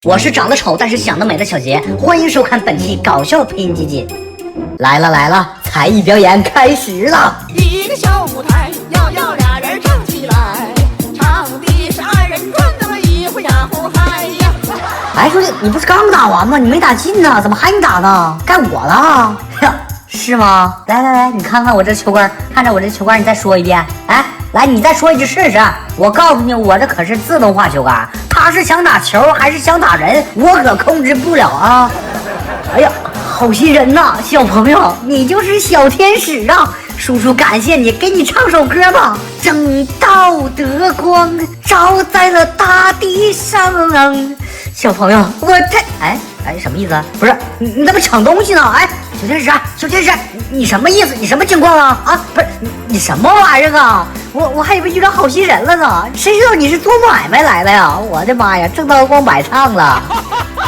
我是长得丑但是想得美的小杰，欢迎收看本期搞笑配音基金。来了，才艺表演开始了。一个小舞台，要俩人唱起来，唱的是二人转，那么一回呀后嗨呀。哎，兄弟，你不是刚打完吗？你没打进呢，怎么还你打呢？该我了。呀，是吗？来，你看看我这球杆，看着我这球杆，你再说一遍。哎，来，你再说一句试试。我告诉你，我这可是自动化球杆，他是想打球还是想打人，我可控制不了啊。哎呀，好心人呐，小朋友，你就是小天使啊！叔叔感谢你，给你唱首歌吧。正道的光照在了大地上。小朋友，我这哎，什么意思？不是你怎么抢东西呢？哎，小天使，你什么意思？你什么情况啊？啊，不是你什么玩意儿啊？我还以为遇到好心人了呢，谁知道你是做买卖来的呀？我的妈呀，正道光摆唱了。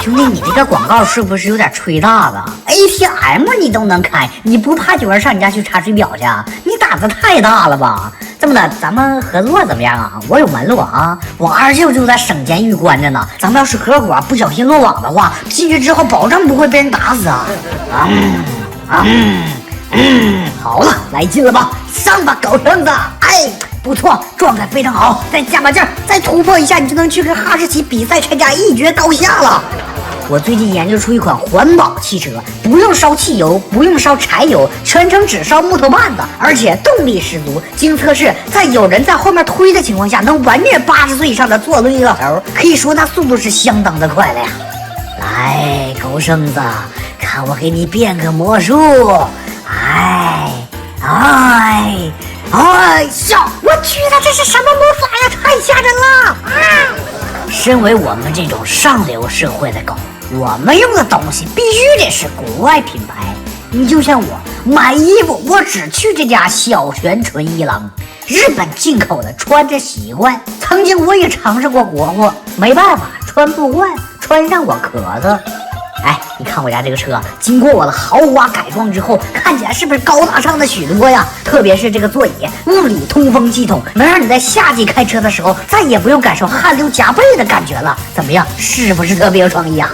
兄弟，你这个广告是不是有点吹大了 ？ATM 你都能开，你不怕有人上你家去查水表去？你胆子太大了吧？这么的，咱们合作怎么样啊？我有门路啊，我二舅就在省监狱关着呢。咱们要是合伙不小心落网的话，进去之后保证不会被人打死啊！好了，来劲了吧？上吧，狗剩子！哎，不错，状态非常好，再加把劲儿，再突破一下，你就能去跟哈士奇比赛参加一决高下了。我最近研究出一款环保汽车，不用烧汽油，不用烧柴油，全程只烧木头棒子，而且动力十足。经测试，在有人在后面推的情况下，能完虐80岁以上的坐轮椅老头，可以说那速度是相当的快了呀。来，狗剩子，看我给你变个魔术！笑！我去，他这是什么魔法呀？太吓人了！身为我们这种上流社会的狗，我们用的东西必须得是国外品牌。你就像我买衣服，我只去这家小泉纯一郎，日本进口的穿着习惯。曾经我也尝试过国货，没办法，穿不惯，穿上我咳嗽。哎，你看我家这个车，经过我的豪华改装之后，看起来是不是高大上的许多呀？特别是这个座椅，物理通风系统，能让你在夏季开车的时候，再也不用感受汗流浃背的感觉了。怎么样，是不是特别有创意啊？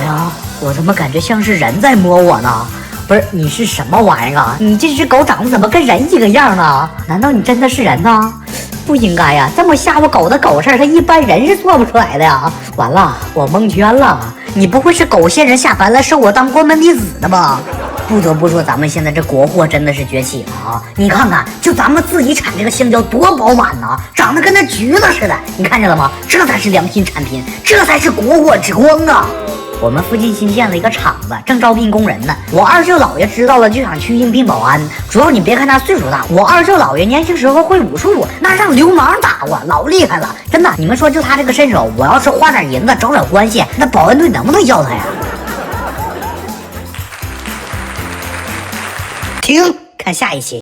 哎呀，我怎么感觉像是人在摸我呢？不是，你是什么玩意儿啊？你这只狗长得怎么跟人一个样呢？难道你真的是人呢？不应该呀，这么吓唬狗的狗事儿，他一般人是做不出来的呀。完了，我蒙圈了。你不会是狗仙人下凡来收我当关门弟子的吧？不得不说，咱们现在这国货真的是崛起了啊！你看看，就咱们自己产这个香蕉多饱满呐，长得跟那橘子似的，你看见了吗？这才是良心产品，这才是国货之光啊！我们附近新建了一个厂子，正招聘工人呢。我二舅姥爷知道了就想去应聘保安。主要你别看他岁数大，我二舅姥爷年轻时候会武术，那让流氓打过，老厉害了。真的，你们说就他这个身手，我要是花点银子找点关系，那保安队能不能要他呀？停，看下一期。